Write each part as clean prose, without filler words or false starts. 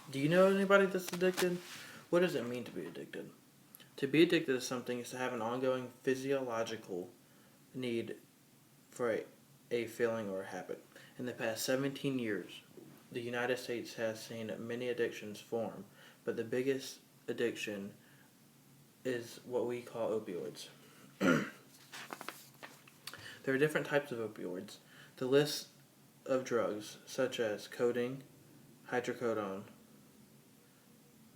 Do you know anybody that's addicted? What does it mean to be addicted? To be addicted to something is to have an ongoing physiological need for a feeling or a habit. In the past 17 years, the United States has seen many addictions form, but the biggest addiction is what we call opioids. There are different types of opioids. The list of drugs, such as codeine, hydrocodone,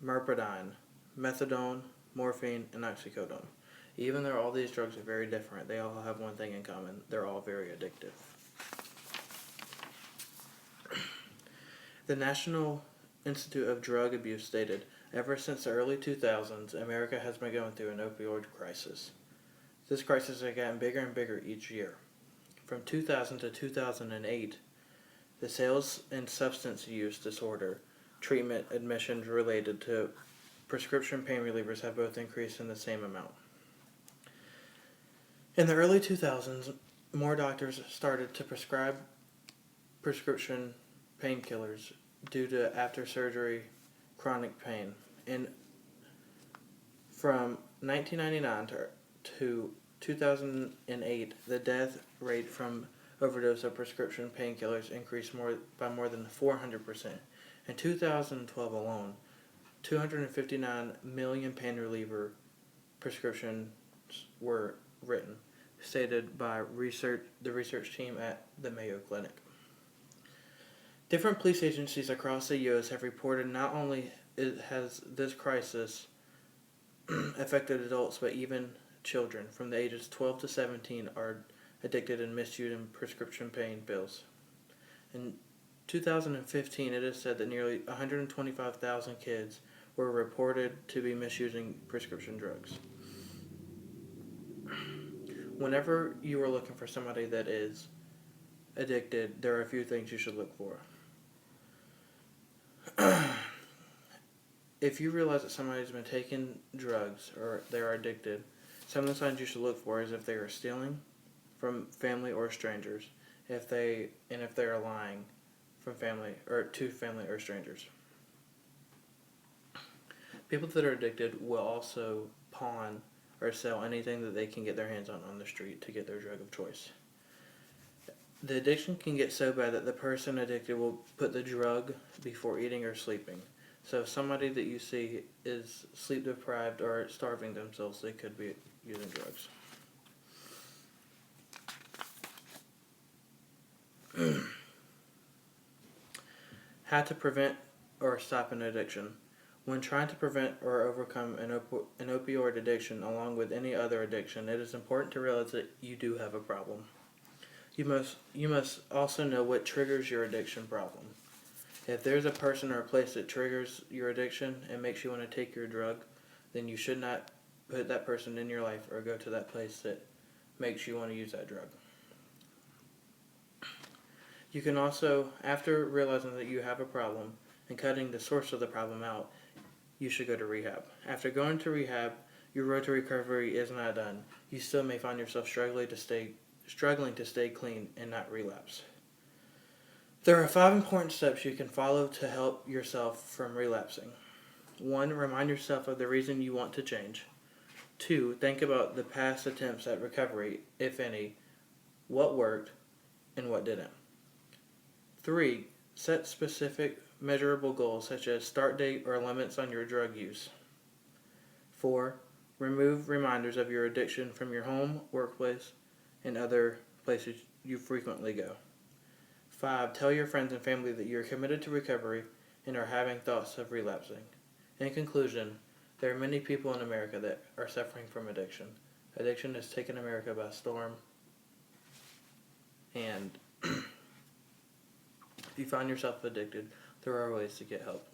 mepridine, methadone, morphine, and oxycodone. Even though all these drugs are very different, they all have one thing in common. They're all very addictive. The National Institute of Drug Abuse stated, ever since the early 2000s, America has been going through an opioid crisis. This crisis has gotten bigger and bigger each year. From 2000 to 2008, the sales and substance use disorder treatment admissions related to prescription pain relievers have both increased in the same amount. In the early 2000s, more doctors started to prescribe prescription painkillers due to after surgery chronic pain. And from 1999 to 2008, the death rate from overdose of prescription painkillers increased by more than 400%. In 2012 alone, 259 million pain reliever prescriptions were written, stated by the research team at the Mayo Clinic. Different police agencies across the U.S. have reported not only has this crisis affected adults, but even children from the ages 12 to 17 are addicted and misusing prescription pain pills. In 2015, it is said that nearly 125,000 kids were reported to be misusing prescription drugs. Whenever you are looking for somebody that is addicted, there are a few things you should look for. If you realize that somebody's been taking drugs or they are addicted, some of the signs you should look for is if they are stealing from family or strangers, if they are lying from family or to family or strangers. People that are addicted will also pawn or sell anything that they can get their hands on the street to get their drug of choice. The addiction can get so bad that the person addicted will put the drug before eating or sleeping. So if somebody that you see is sleep deprived or starving themselves, they could be using drugs. How to prevent or stop an addiction. When trying to prevent or overcome an opioid addiction along with any other addiction, it is important to realize that you do have a problem. You must also know what triggers your addiction problem. If there's a person or a place that triggers your addiction and makes you want to take your drug, then you should not put that person in your life or go to that place that makes you want to use that drug. You can also, after realizing that you have a problem and cutting the source of the problem out, you should go to rehab. After going to rehab, your road to recovery is not done. You still may find yourself struggling to stay clean and not relapse. There are 5 important steps you can follow to help yourself from relapsing. 1. Remind yourself of the reason you want to change. 2. Think about the past attempts at recovery, if any, what worked and what didn't. 3. Set specific, measurable goals such as start date or limits on your drug use. 4. Remove reminders of your addiction from your home, workplace, and other places you frequently go. 5. Tell your friends and family that you are committed to recovery and are having thoughts of relapsing. In conclusion, there are many people in America that are suffering from addiction. Addiction has taken America by storm, and if you find yourself addicted, there are ways to get help.